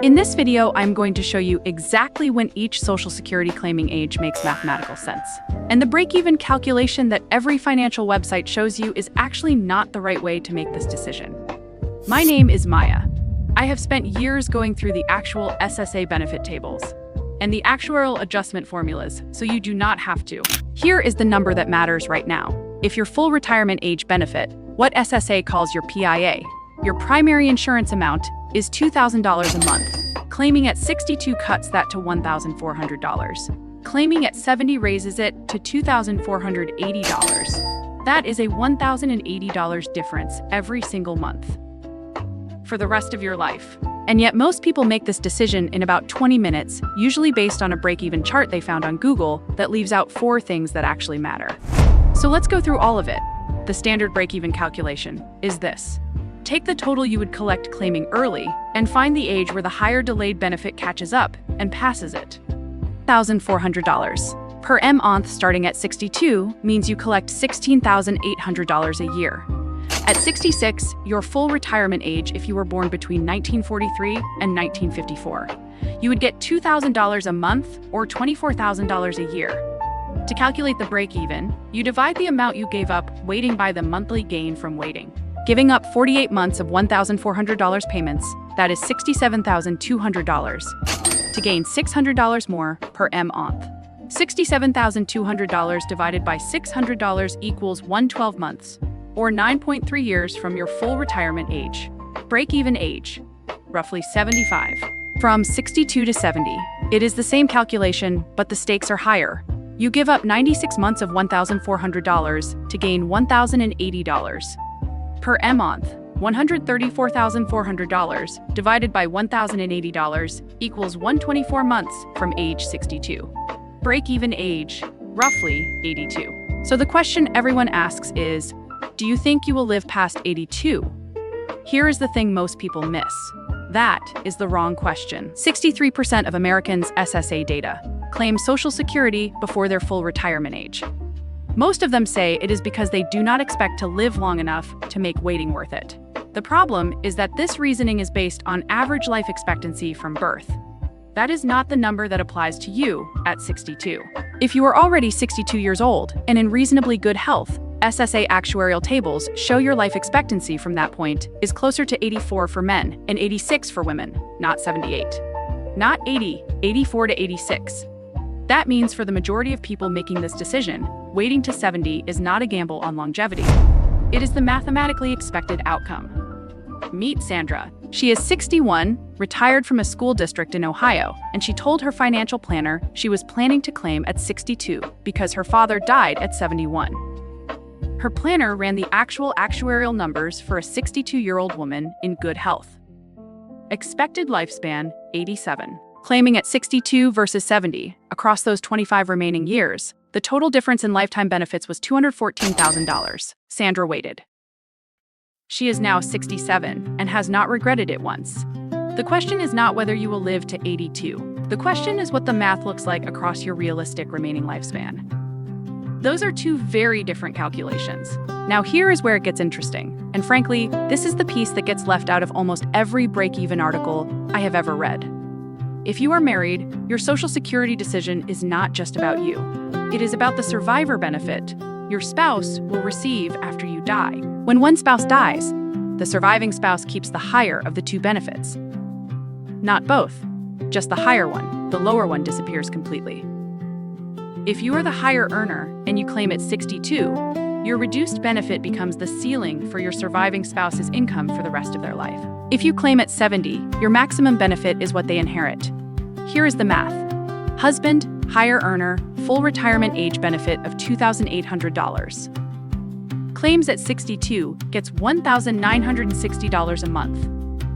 In this video, I'm going to show you exactly when each Social Security claiming age makes mathematical sense. And the break-even calculation that every financial website shows you is actually not the right way to make this decision. My name is Maya. I have spent years going through the actual SSA benefit tables and the actuarial adjustment formulas, so you do not have to. Here is the number that matters right now. If your full retirement age benefit, what SSA calls your PIA, your primary insurance amount, is $2,000 a month. Claiming at 62 cuts that to $1,400. Claiming at 70 raises it to $2,480. That is a $1,080 difference every single month for the rest of your life. And yet most people make this decision in about 20 minutes, usually based on a break-even chart they found on Google that leaves out 4 things that actually matter. So let's go through all of it. The standard break-even calculation is this. Take the total you would collect claiming early and find the age where the higher delayed benefit catches up and passes it. $1,400 per month starting at 62 means you collect $16,800 a year. At 66, your full retirement age if you were born between 1943 and 1954. You would get $2,000 a month or $24,000 a year. To calculate the break-even, you divide the amount you gave up waiting by the monthly gain from waiting. Giving up 48 months of $1,400 payments, that is $67,200, to gain $600 more per month. $67,200 divided by $600 equals 112 months, or 9.3 years from your full retirement age. Break-even age, roughly 75. From 62 to 70, it is the same calculation, but the stakes are higher. You give up 96 months of $1,400 to gain $1,080. Per month, $134,400 divided by $1,080 equals 124 months from age 62. Break-even age, roughly 82. So the question everyone asks is, do you think you will live past 82? Here is the thing most people miss. That is the wrong question. 63% of Americans' SSA data claim Social Security before their full retirement age. Most of them say it is because they do not expect to live long enough to make waiting worth it. The problem is that this reasoning is based on average life expectancy from birth. That is not the number that applies to you at 62. If you are already 62 years old and in reasonably good health, SSA actuarial tables show your life expectancy from that point is closer to 84 for men and 86 for women, not 78. Not 80, 84 to 86. That means for the majority of people making this decision, waiting to 70 is not a gamble on longevity. It is the mathematically expected outcome. Meet Sandra. She is 61, retired from a school district in Ohio, and she told her financial planner she was planning to claim at 62 because her father died at 71. Her planner ran the actual actuarial numbers for a 62-year-old woman in good health. Expected lifespan, 87. Claiming at 62 versus 70, across those 25 remaining years, the total difference in lifetime benefits was $214,000. Sandra waited. She is now 67 and has not regretted it once. The question is not whether you will live to 82. The question is what the math looks like across your realistic remaining lifespan. Those are 2 very different calculations. Now here is where it gets interesting. And frankly, this is the piece that gets left out of almost every break-even article I have ever read. If you are married, your Social Security decision is not just about you. It is about the survivor benefit your spouse will receive after you die. When one spouse dies, the surviving spouse keeps the higher of the 2 benefits. Not both, just the higher one. The lower one disappears completely. If you are the higher earner and you claim at 62, your reduced benefit becomes the ceiling for your surviving spouse's income for the rest of their life. If you claim at 70, your maximum benefit is what they inherit. Here is the math. Husband, higher earner, full retirement age benefit of $2,800. Claims at 62 gets $1,960 a month.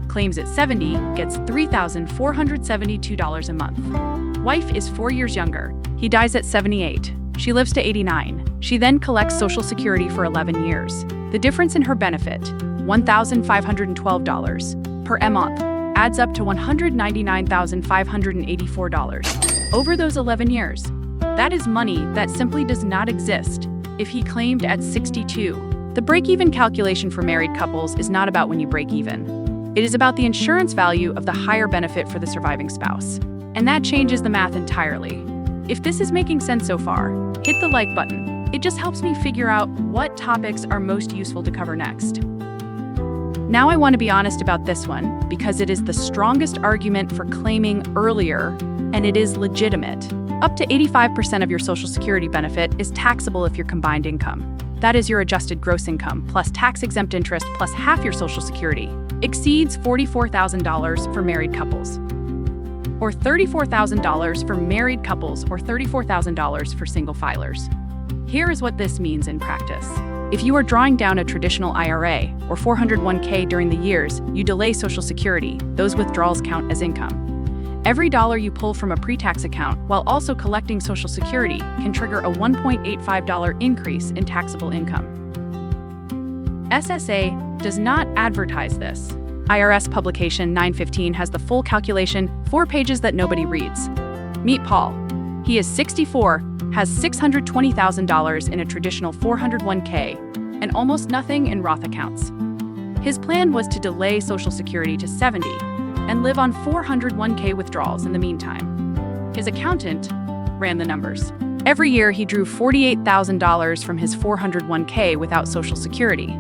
Claims at 70 gets $3,472 a month. Wife is 4 years younger. He dies at 78. She lives to 89. She then collects Social Security for 11 years. The difference in her benefit, $1,512 per month, adds up to $199,584 over those 11 years. That is money that simply does not exist if he claimed at 62. The break-even calculation for married couples is not about when you break even. It is about the insurance value of the higher benefit for the surviving spouse. And that changes the math entirely. If this is making sense so far, hit the like button. It just helps me figure out what topics are most useful to cover next. Now I want to be honest about this one because it is the strongest argument for claiming earlier, and it is legitimate. Up to 85% of your Social Security benefit is taxable if your combined income, that is your adjusted gross income, plus tax-exempt interest plus half your Social Security, exceeds $44,000 for married couples, or $34,000 for married couples, or $34,000 for single filers. Here is what this means in practice. If you are drawing down a traditional IRA or 401k during the years you delay Social Security, those withdrawals count as income. Every dollar you pull from a pre-tax account while also collecting Social Security can trigger a $1.85 increase in taxable income. SSA does not advertise this. IRS publication 915 has the full calculation, 4 pages that nobody reads. Meet Paul. He is 64, has $620,000 in a traditional 401k, and almost nothing in Roth accounts. His plan was to delay Social Security to 70 and live on 401k withdrawals in the meantime. His accountant ran the numbers. Every year he drew $48,000 from his 401k without Social Security.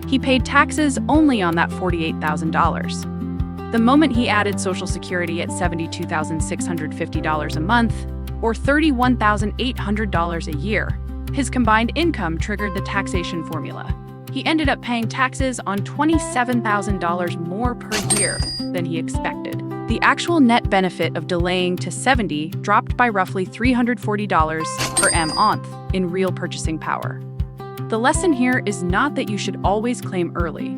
He paid taxes only on that $48,000. The moment he added Social Security at $72,650 a month, or $31,800 a year, his combined income triggered the taxation formula. He ended up paying taxes on $27,000 more per year than he expected. The actual net benefit of delaying to 70 dropped by roughly $340 per month in real purchasing power. The lesson here is not that you should always claim early.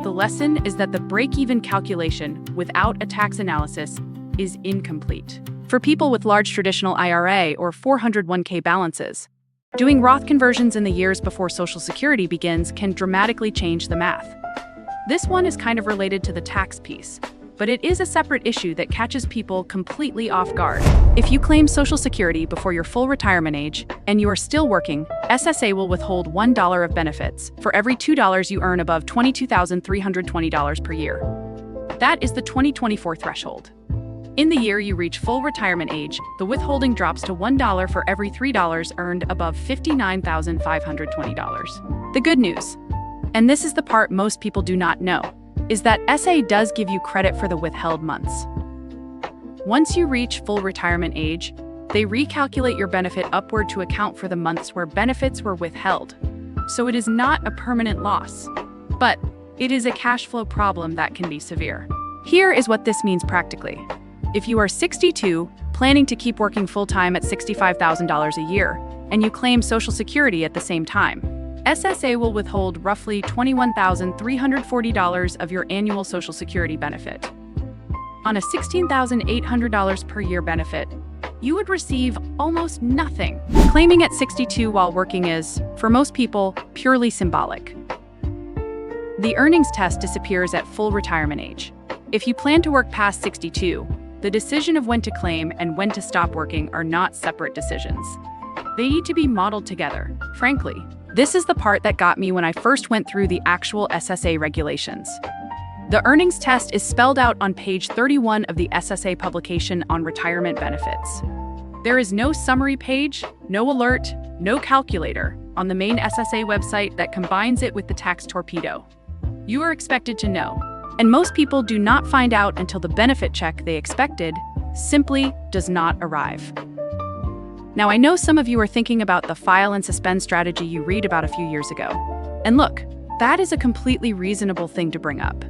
The lesson is that the break-even calculation without a tax analysis is incomplete. For people with large traditional IRA or 401k balances, doing Roth conversions in the years before Social Security begins can dramatically change the math. This one is kind of related to the tax piece, but it is a separate issue that catches people completely off guard. If you claim Social Security before your full retirement age and you are still working, SSA will withhold $1 of benefits for every $2 you earn above $22,320 per year. That is the 2024 threshold. In the year you reach full retirement age, the withholding drops to $1 for every $3 earned above $59,520. The good news, and this is the part most people do not know, is that SA does give you credit for the withheld months. Once you reach full retirement age, they recalculate your benefit upward to account for the months where benefits were withheld. So it is not a permanent loss, but it is a cash flow problem that can be severe. Here is what this means practically. If you are 62, planning to keep working full-time at $65,000 a year, and you claim Social Security at the same time, SSA will withhold roughly $21,340 of your annual Social Security benefit. On a $16,800 per year benefit, you would receive almost nothing. Claiming at 62 while working is, for most people, purely symbolic. The earnings test disappears at full retirement age. If you plan to work past 62, the decision of when to claim and when to stop working are not separate decisions. They need to be modeled together. Frankly, this is the part that got me when I first went through the actual SSA regulations. The earnings test is spelled out on page 31 of the SSA publication on retirement benefits. There is no summary page, no alert, no calculator on the main SSA website that combines it with the Tax Torpedo. You are expected to know, and most people do not find out until the benefit check they expected simply does not arrive. Now, I know some of you are thinking about the file and suspend strategy you read about a few years ago. And look, that is a completely reasonable thing to bring up.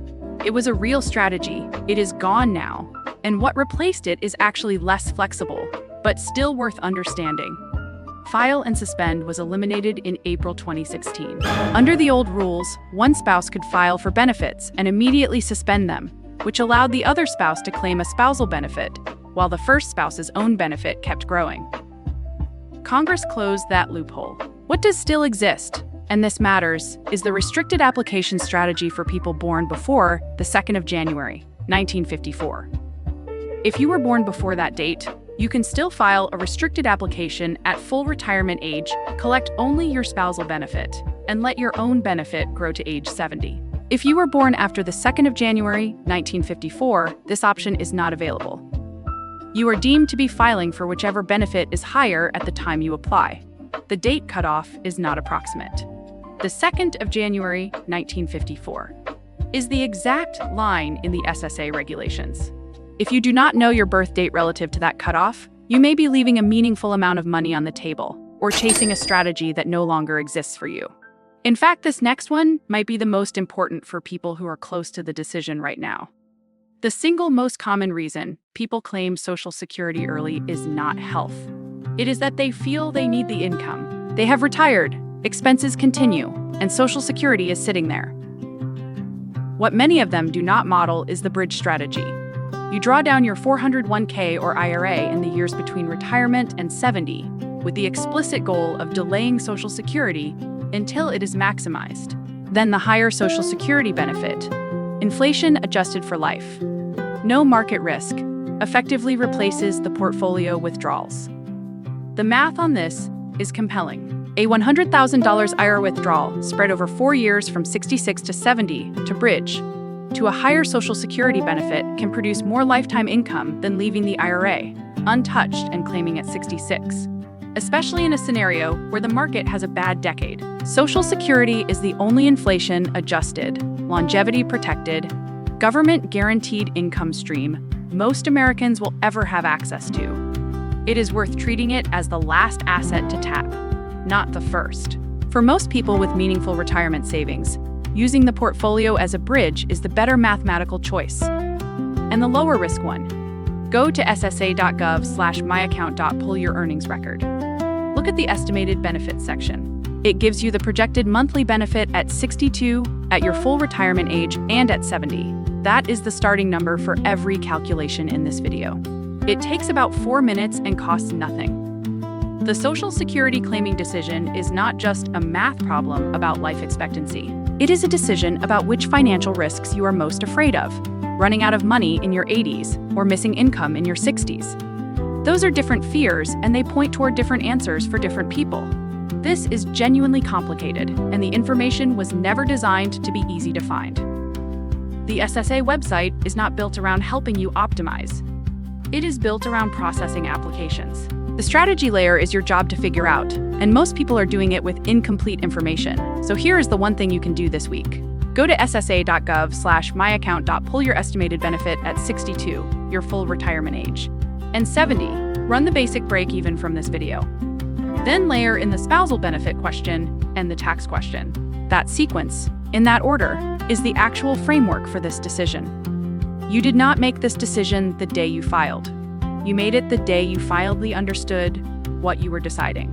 It was a real strategy. It is gone now. And what replaced it is actually less flexible, but still worth understanding. File and suspend was eliminated in April 2016. Under the old rules, one spouse could file for benefits and immediately suspend them, which allowed the other spouse to claim a spousal benefit, while the first spouse's own benefit kept growing. Congress closed that loophole. What does still exist, and this matters, is the restricted application strategy for people born before the 2nd of January, 1954. If you were born before that date, you can still file a restricted application at full retirement age, collect only your spousal benefit, and let your own benefit grow to age 70. If you were born after the 2nd of January, 1954, this option is not available. You are deemed to be filing for whichever benefit is higher at the time you apply. The date cutoff is not approximate. The 2nd of January, 1954 is the exact line in the SSA regulations. If you do not know your birth date relative to that cutoff, you may be leaving a meaningful amount of money on the table or chasing a strategy that no longer exists for you. In fact, this next one might be the most important for people who are close to the decision right now. The single most common reason people claim Social Security early is not health. It is that they feel they need the income. They have retired, expenses continue, and Social Security is sitting there. What many of them do not model is the bridge strategy. You draw down your 401k or IRA in the years between retirement and 70, with the explicit goal of delaying Social Security until it is maximized. Then the higher Social Security benefit, inflation adjusted for life, no market risk, effectively replaces the portfolio withdrawals. The math on this is compelling. A $100,000 IRA withdrawal spread over 4 years from 66 to 70 to bridge to a higher Social Security benefit can produce more lifetime income than leaving the IRA untouched and claiming at 66. Especially in a scenario where the market has a bad decade. Social Security is the only inflation-adjusted, longevity-protected, government-guaranteed income stream most Americans will ever have access to. It is worth treating it as the last asset to tap, not the first. For most people with meaningful retirement savings, using the portfolio as a bridge is the better mathematical choice. And the lower risk one. Go to ssa.gov/myaccount.pull your earnings record. Look at the estimated benefits section. It gives you the projected monthly benefit at 62, at your full retirement age, and at 70. That is the starting number for every calculation in this video. It takes about 4 minutes and costs nothing. The Social Security claiming decision is not just a math problem about life expectancy. It is a decision about which financial risks you are most afraid of, running out of money in your 80s or missing income in your 60s. Those are different fears, and they point toward different answers for different people. This is genuinely complicated, and the information was never designed to be easy to find. The SSA website is not built around helping you optimize. It is built around processing applications. The strategy layer is your job to figure out, and most people are doing it with incomplete information. So here is the one thing you can do this week. Go to ssa.gov/myaccount.pull your estimated benefit at 62, your full retirement age, and 70, run the basic break-even from this video. Then layer in the spousal benefit question and the tax question. That sequence, in that order, is the actual framework for this decision. You did not make this decision the day you filed. You made it the day you finally understood what you were deciding.